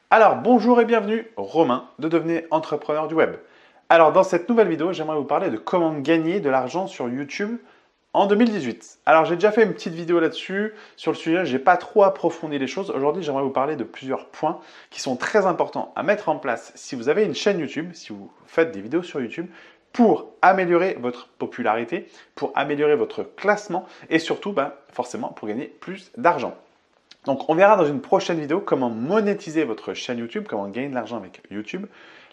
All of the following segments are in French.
Alors bonjour et bienvenue, Romain de Devenez Entrepreneur du Web. Alors dans cette nouvelle vidéo, j'aimerais vous parler de comment gagner de l'argent sur YouTube en 2018. Alors j'ai déjà fait une petite vidéo là-dessus, sur le sujet, j'ai pas trop approfondi les choses. Aujourd'hui, j'aimerais vous parler de plusieurs points qui sont très importants à mettre en place si vous avez une chaîne YouTube, si vous faites des vidéos sur YouTube, pour améliorer votre popularité, pour améliorer votre classement et surtout, forcément, pour gagner plus d'argent. Donc, on verra dans une prochaine vidéo comment monétiser votre chaîne YouTube, comment gagner de l'argent avec YouTube.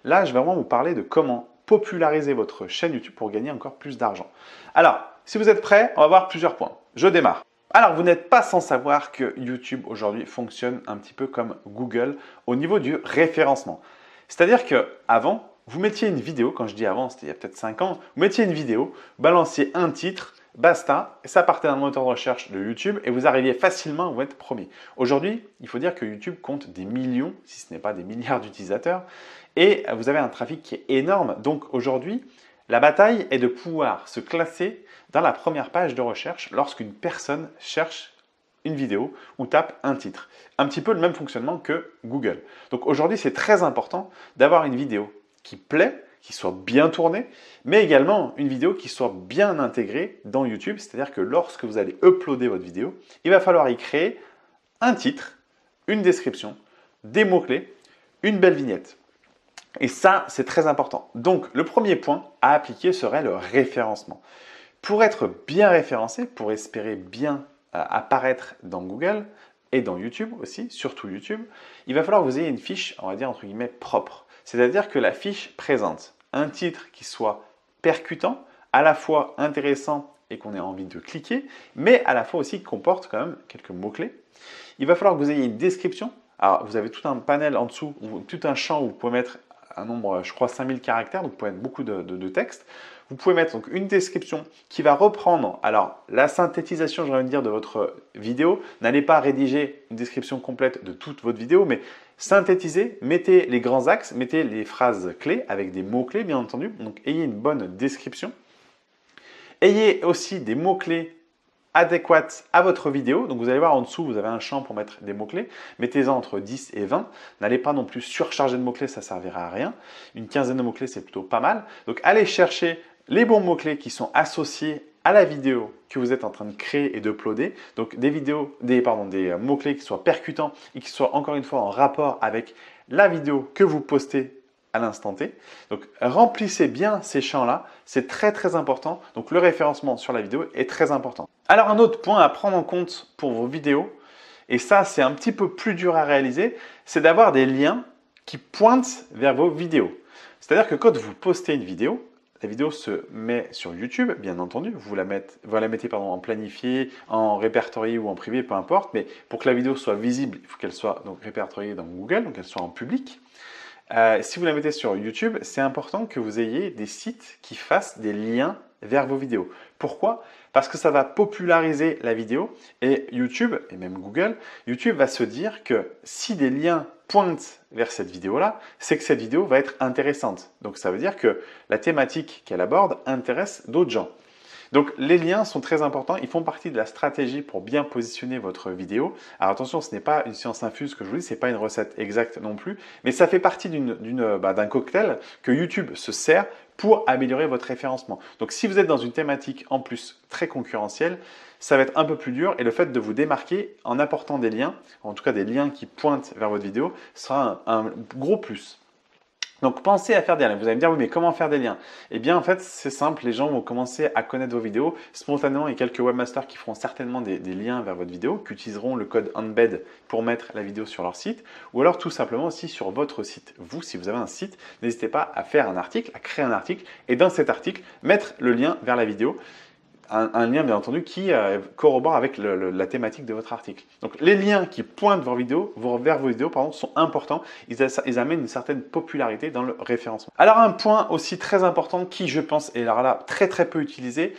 Là, je vais vraiment vous parler de comment populariser votre chaîne YouTube pour gagner encore plus d'argent. Alors, si vous êtes prêts, on va voir plusieurs points. Je démarre. Alors, vous n'êtes pas sans savoir que YouTube aujourd'hui fonctionne un petit peu comme Google au niveau du référencement. C'est-à-dire qu'avant, vous mettiez une vidéo, quand je dis avant, c'était il y a peut-être 5 ans, vous mettiez une vidéo, balanciez un titre, basta, et ça partait dans le moteur de recherche de YouTube et vous arriviez facilement à vous être premier. Aujourd'hui, il faut dire que YouTube compte des millions, si ce n'est pas des milliards d'utilisateurs, et vous avez un trafic qui est énorme. Donc aujourd'hui, la bataille est de pouvoir se classer dans la première page de recherche lorsqu'une personne cherche une vidéo ou tape un titre. Un petit peu le même fonctionnement que Google. Donc aujourd'hui, c'est très important d'avoir une vidéo qui plaît, qui soit bien tournée, mais également une vidéo qui soit bien intégrée dans YouTube. C'est-à-dire que lorsque vous allez uploader votre vidéo, il va falloir y créer un titre, une description, des mots-clés, une belle vignette. Et ça, c'est très important. Donc, le premier point à appliquer serait le référencement. Pour être bien référencé, pour espérer bien apparaître dans Google et dans YouTube aussi, surtout YouTube, il va falloir que vous ayez une fiche, on va dire entre guillemets, propre. C'est-à-dire que la fiche présente un titre qui soit percutant, à la fois intéressant et qu'on ait envie de cliquer, mais à la fois aussi qui comporte quand même quelques mots-clés. Il va falloir que vous ayez une description. Alors, vous avez tout un panel en dessous, ou tout un champ où vous pouvez mettre un nombre, je crois, 5000 caractères, donc vous pouvez mettre beaucoup de texte. Vous pouvez mettre donc une description qui va reprendre la synthétisation, j'aurais envie de dire, de votre vidéo. N'allez pas rédiger une description complète de toute votre vidéo, mais synthétisez, mettez les grands axes, mettez les phrases clés avec des mots-clés, bien entendu. Donc, ayez une bonne description. Ayez aussi des mots-clés adéquates à votre vidéo. Donc, vous allez voir en dessous, vous avez un champ pour mettre des mots-clés. Mettez-en entre 10 et 20. N'allez pas non plus surcharger de mots-clés, ça ne servira à rien. Une quinzaine de mots-clés, c'est plutôt pas mal. Donc, allez chercher les bons mots-clés qui sont associés à la vidéo que vous êtes en train de créer et d'uploader. Donc, des mots-clés qui soient percutants et qui soient encore une fois en rapport avec la vidéo que vous postez à l'instant T. Donc, remplissez bien ces champs-là. C'est très, très important. Donc, le référencement sur la vidéo est très important. Alors, un autre point à prendre en compte pour vos vidéos, et ça, c'est un petit peu plus dur à réaliser, c'est d'avoir des liens qui pointent vers vos vidéos. C'est-à-dire que quand vous postez une vidéo, la vidéo se met sur YouTube, bien entendu. Vous la mettez en planifié, en répertorié ou en privé, peu importe. Mais pour que la vidéo soit visible, il faut qu'elle soit donc répertoriée dans Google, donc qu'elle soit en public. Si vous la mettez sur YouTube, c'est important que vous ayez des sites qui fassent des liens vers vos vidéos. Pourquoi? Parce que ça va populariser la vidéo et YouTube, et même Google, YouTube va se dire que si des liens pointent vers cette vidéo-là, c'est que cette vidéo va être intéressante. Donc ça veut dire que la thématique qu'elle aborde intéresse d'autres gens. Donc les liens sont très importants, ils font partie de la stratégie pour bien positionner votre vidéo. Alors attention, ce n'est pas une science infuse que je vous dis, ce n'est pas une recette exacte non plus, mais ça fait partie d'un cocktail que YouTube se sert pour améliorer votre référencement. Donc si vous êtes dans une thématique en plus très concurrentielle, ça va être un peu plus dur et le fait de vous démarquer en apportant des liens, en tout cas des liens qui pointent vers votre vidéo, sera un gros plus. Donc, pensez à faire des liens. Vous allez me dire, oui, mais comment faire des liens? Eh bien, en fait, c'est simple. Les gens vont commencer à connaître vos vidéos. Spontanément, il y a quelques webmasters qui feront certainement des liens vers votre vidéo, qui utiliseront le code embed pour mettre la vidéo sur leur site, ou alors tout simplement aussi sur votre site. Vous, si vous avez un site, n'hésitez pas à faire un article, à créer un article, et dans cet article, mettre le lien vers la vidéo. Un lien bien entendu qui corrobore avec la thématique de votre article. Donc les liens qui pointent vers vos vidéos sont importants, ils amènent une certaine popularité dans le référencement. Alors un point aussi très important qui je pense est là très très peu utilisé,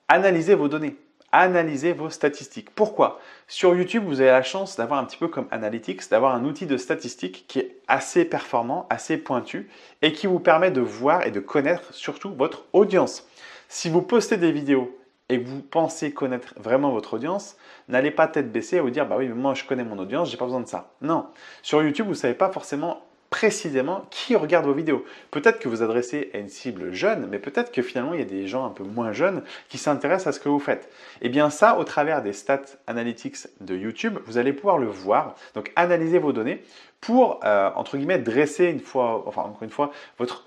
analysez vos données. Analysez vos statistiques. Pourquoi? Sur YouTube, vous avez la chance d'avoir un petit peu comme Analytics, d'avoir un outil de statistique qui est assez performant, assez pointu et qui vous permet de voir et de connaître surtout votre audience. Si vous postez des vidéos et que vous pensez connaître vraiment votre audience, n'allez pas tête baissée à vous dire « bah oui, mais moi je connais mon audience, j'ai pas besoin de ça ». Non, sur YouTube, vous ne savez pas forcément précisément qui regarde vos vidéos. Peut-être que vous adressez à une cible jeune, mais peut-être que finalement il y a des gens un peu moins jeunes qui s'intéressent à ce que vous faites. Et bien ça, au travers des stats analytics de YouTube, vous allez pouvoir le voir, donc analyser vos données pour, entre guillemets, dresser encore une fois,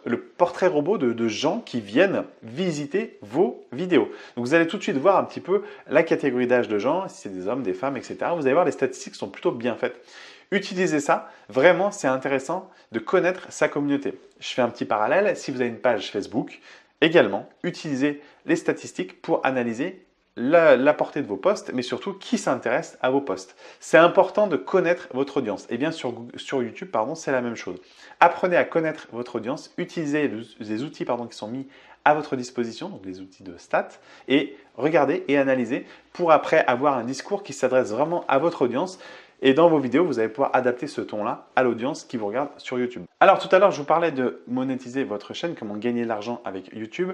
le portrait robot de gens qui viennent visiter vos vidéos. Donc vous allez tout de suite voir un petit peu la catégorie d'âge de gens, si c'est des hommes, des femmes, etc. Vous allez voir, les statistiques sont plutôt bien faites. Utilisez ça, vraiment c'est intéressant de connaître sa communauté. Je fais un petit parallèle, si vous avez une page Facebook, également utilisez les statistiques pour analyser la portée de vos posts, mais surtout qui s'intéresse à vos posts. C'est important de connaître votre audience. Et bien sur YouTube, c'est la même chose. Apprenez à connaître votre audience, utilisez les outils qui sont mis à votre disposition, donc les outils de stats, et regardez et analysez pour après avoir un discours qui s'adresse vraiment à votre audience. Et dans vos vidéos, vous allez pouvoir adapter ce ton-là à l'audience qui vous regarde sur YouTube. Alors tout à l'heure, je vous parlais de monétiser votre chaîne, comment gagner de l'argent avec YouTube.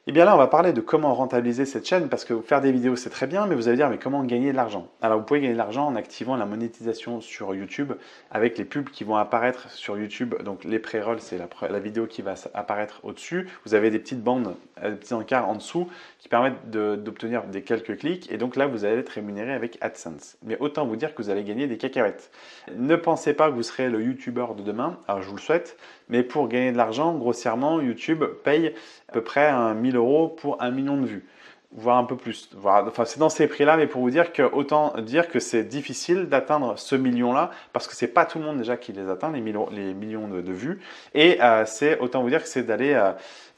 Et bien là, on va parler de comment rentabiliser cette chaîne parce que faire des vidéos, c'est très bien, mais vous allez dire, mais comment gagner de l'argent? Alors, vous pouvez gagner de l'argent en activant la monétisation sur YouTube avec les pubs qui vont apparaître sur YouTube. Donc, les pré-rolls, c'est la vidéo qui va apparaître au-dessus. Vous avez des petites bandes, des petits encarts en dessous qui permettent d'obtenir des quelques clics. Et donc là, vous allez être rémunéré avec AdSense. Mais autant vous dire que vous allez gagner des cacahuètes. Ne pensez pas que vous serez le YouTuber de demain. Alors, je vous le souhaite. Mais pour gagner de l'argent, grossièrement, YouTube paye à peu près 1000 € pour 1 million de vues, voire un peu plus. Enfin, c'est dans ces prix-là, mais pour vous dire que autant dire que c'est difficile d'atteindre ce million-là, parce que c'est pas tout le monde déjà qui les atteint, les millions de vues. Et autant vous dire que c'est d'aller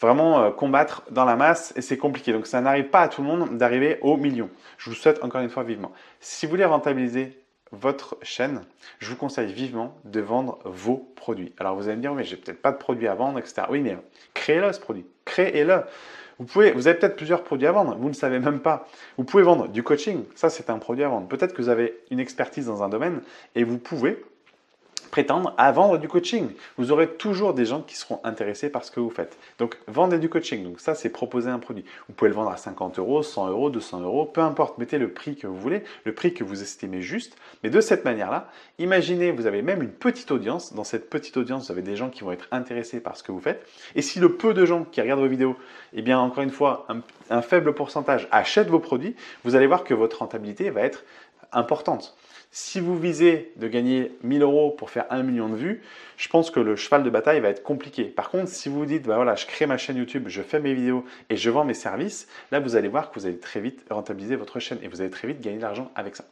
vraiment combattre dans la masse, et c'est compliqué. Donc ça n'arrive pas à tout le monde d'arriver au million. Je vous souhaite encore une fois vivement. Si vous voulez rentabiliser votre chaîne, je vous conseille vivement de vendre vos produits. Alors vous allez me dire, mais j'ai peut-être pas de produit à vendre, etc. Oui, mais créez-le ce produit, créez-le. Vous avez peut-être plusieurs produits à vendre, vous ne le savez même pas. Vous pouvez vendre du coaching, ça c'est un produit à vendre. Peut-être que vous avez une expertise dans un domaine et vous pouvez prétendre à vendre du coaching. Vous aurez toujours des gens qui seront intéressés par ce que vous faites. Donc, vendez du coaching. Donc, ça, c'est proposer un produit. Vous pouvez le vendre à 50 €, 100 €, 200 €, peu importe. Mettez le prix que vous voulez, le prix que vous estimez juste. Mais de cette manière-là, imaginez, vous avez même une petite audience. Dans cette petite audience, vous avez des gens qui vont être intéressés par ce que vous faites. Et si le peu de gens qui regardent vos vidéos, eh bien, encore une fois, un faible pourcentage achètent vos produits, vous allez voir que votre rentabilité va être importante. Si vous visez de gagner 1000 € pour faire 1 million de vues, je pense que le cheval de bataille va être compliqué. Par contre, si vous vous dites, bah voilà, je crée ma chaîne YouTube, je fais mes vidéos et je vends mes services, là, vous allez voir que vous allez très vite rentabiliser votre chaîne et vous allez très vite gagner de l'argent avec ça.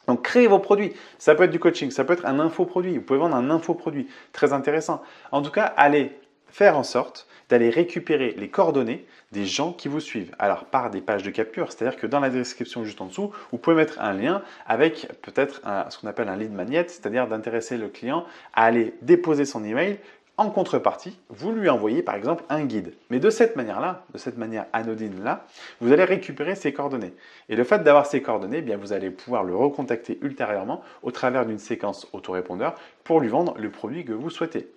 Donc, créez vos produits. Ça peut être du coaching, ça peut être un infoproduit. Vous pouvez vendre un infoproduit. Très intéressant. En tout cas, allez faire en sorte d'aller récupérer les coordonnées des gens qui vous suivent. Alors, par des pages de capture, c'est-à-dire que dans la description juste en dessous, vous pouvez mettre un lien avec peut-être ce qu'on appelle un lead magnet, c'est-à-dire d'intéresser le client à aller déposer son email. En contrepartie, vous lui envoyez par exemple un guide. Mais de cette manière-là, de cette manière anodine-là, vous allez récupérer ses coordonnées. Et le fait d'avoir ces coordonnées, eh bien, vous allez pouvoir le recontacter ultérieurement au travers d'une séquence autorépondeur pour lui vendre le produit que vous souhaitez.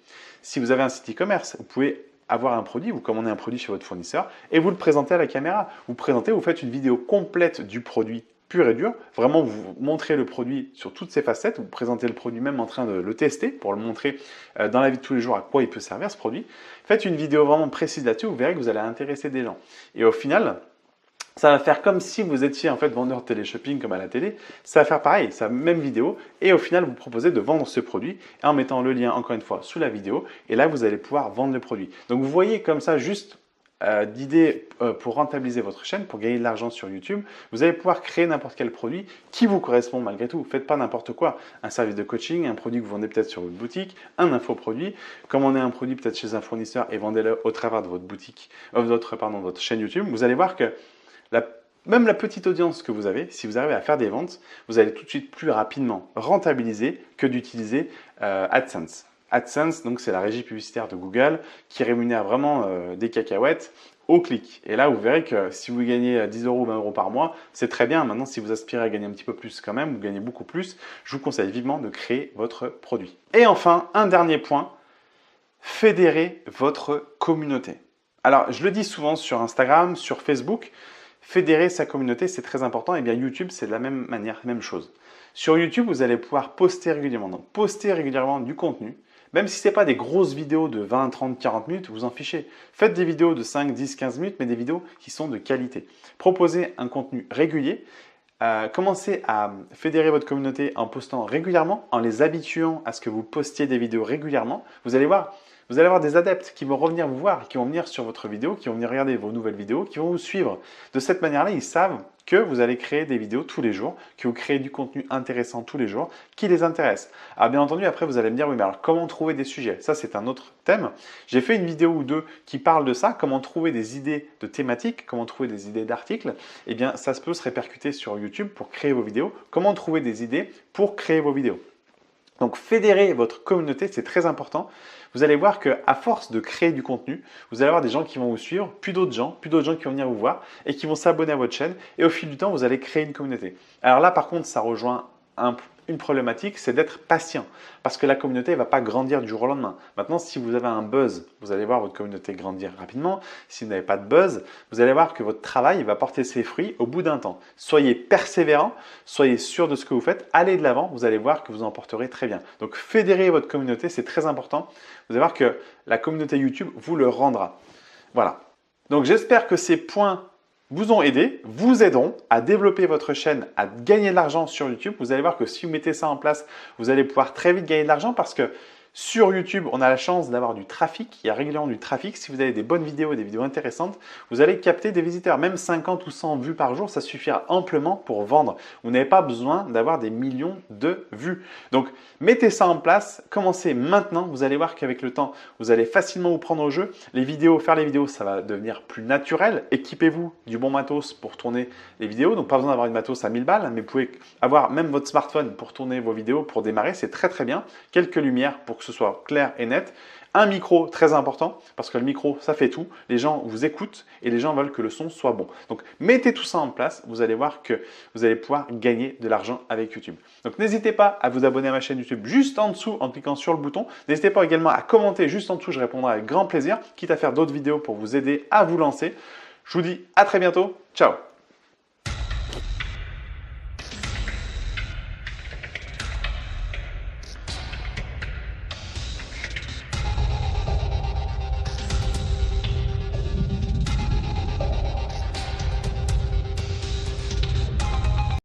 Si vous avez un site e-commerce, vous pouvez avoir un produit, vous commandez un produit chez votre fournisseur et vous le présentez à la caméra. Vous faites une vidéo complète du produit pur et dur. Vraiment, vous montrez le produit sur toutes ses facettes. Vous présentez le produit même en train de le tester pour le montrer dans la vie de tous les jours à quoi il peut servir ce produit. Faites une vidéo vraiment précise là-dessus. Vous verrez que vous allez intéresser des gens. Et au final, ça va faire comme si vous étiez en fait vendeur de télé-shopping comme à la télé. Ça va faire pareil, c'est la même vidéo. Et au final, vous proposez de vendre ce produit en mettant le lien encore une fois sous la vidéo. Et là, vous allez pouvoir vendre le produit. Donc, vous voyez comme ça juste d'idées pour rentabiliser votre chaîne, pour gagner de l'argent sur YouTube. Vous allez pouvoir créer n'importe quel produit qui vous correspond malgré tout. Faites pas n'importe quoi. Un service de coaching, un produit que vous vendez peut-être sur votre boutique, un infoproduit. Commandez un produit peut-être chez un fournisseur et vendez-le au travers de votre boutique, votre chaîne YouTube. Vous allez voir que même la petite audience que vous avez, si vous arrivez à faire des ventes, vous allez tout de suite plus rapidement rentabiliser que d'utiliser AdSense. AdSense, donc c'est la régie publicitaire de Google qui rémunère vraiment des cacahuètes au clic. Et là, vous verrez que si vous gagnez 10 €, 20 € par mois, c'est très bien. Maintenant, si vous aspirez à gagner un petit peu plus quand même, vous gagnez beaucoup plus, je vous conseille vivement de créer votre produit. Et enfin, un dernier point, fédérez votre communauté. Alors, je le dis souvent sur Instagram, sur Facebook, Fédérer sa communauté, c'est très important. Et bien YouTube, c'est de la même manière, même chose. Sur YouTube, vous allez pouvoir poster régulièrement. Donc, poster régulièrement du contenu. Même si ce n'est pas des grosses vidéos de 20, 30, 40 minutes, vous en fichez. Faites des vidéos de 5, 10, 15 minutes, mais des vidéos qui sont de qualité. Proposez un contenu régulier. Commencez à fédérer votre communauté en postant régulièrement, en les habituant à ce que vous postiez des vidéos régulièrement. Vous allez voir, vous allez avoir des adeptes qui vont revenir vous voir, qui vont venir sur votre vidéo, qui vont venir regarder vos nouvelles vidéos, qui vont vous suivre. De cette manière-là, ils savent que vous allez créer des vidéos tous les jours, que vous créez du contenu intéressant tous les jours, qui les intéresse. Alors bien entendu, après vous allez me dire, oui mais alors comment trouver des sujets? Ça c'est un autre thème. J'ai fait une vidéo ou deux qui parle de ça, comment trouver des idées de thématiques, comment trouver des idées d'articles. Eh bien ça peut se répercuter sur YouTube pour créer vos vidéos. Comment trouver des idées pour créer vos vidéos. Donc fédérer votre communauté, c'est très important. Vous allez voir qu'à force de créer du contenu, vous allez avoir des gens qui vont vous suivre, puis d'autres gens qui vont venir vous voir et qui vont s'abonner à votre chaîne. Et au fil du temps, vous allez créer une communauté. Alors là, par contre, ça rejoint une problématique, c'est d'être patient. Parce que la communauté ne va pas grandir du jour au lendemain. Maintenant, si vous avez un buzz, vous allez voir votre communauté grandir rapidement. Si vous n'avez pas de buzz, vous allez voir que votre travail va porter ses fruits au bout d'un temps. Soyez persévérant, soyez sûr de ce que vous faites, allez de l'avant, vous allez voir que vous en porterez très bien. Donc, fédérer votre communauté, c'est très important. Vous allez voir que la communauté YouTube vous le rendra. Voilà. Donc, j'espère que ces points vous ont aidé, vous aideront à développer votre chaîne, à gagner de l'argent sur YouTube. Vous allez voir que si vous mettez ça en place, vous allez pouvoir très vite gagner de l'argent parce que sur YouTube, on a la chance d'avoir du trafic. Il y a régulièrement du trafic. Si vous avez des bonnes vidéos et des vidéos intéressantes, vous allez capter des visiteurs. Même 50 ou 100 vues par jour, ça suffira amplement pour vendre. Vous n'avez pas besoin d'avoir des millions de vues. Donc, mettez ça en place. Commencez maintenant. Vous allez voir qu'avec le temps, vous allez facilement vous prendre au jeu. Faire les vidéos, ça va devenir plus naturel. Équipez-vous du bon matos pour tourner les vidéos. Donc, pas besoin d'avoir une matos à 1000 balles, mais vous pouvez avoir même votre smartphone pour tourner vos vidéos, pour démarrer. C'est très, très bien. Quelques lumières pour que ce soit clair et net. Un micro, très important, parce que le micro, ça fait tout. Les gens vous écoutent et les gens veulent que le son soit bon. Donc, mettez tout ça en place. Vous allez voir que vous allez pouvoir gagner de l'argent avec YouTube. Donc, n'hésitez pas à vous abonner à ma chaîne YouTube juste en dessous en cliquant sur le bouton. N'hésitez pas également à commenter juste en dessous. Je répondrai avec grand plaisir, quitte à faire d'autres vidéos pour vous aider à vous lancer. Je vous dis à très bientôt. Ciao!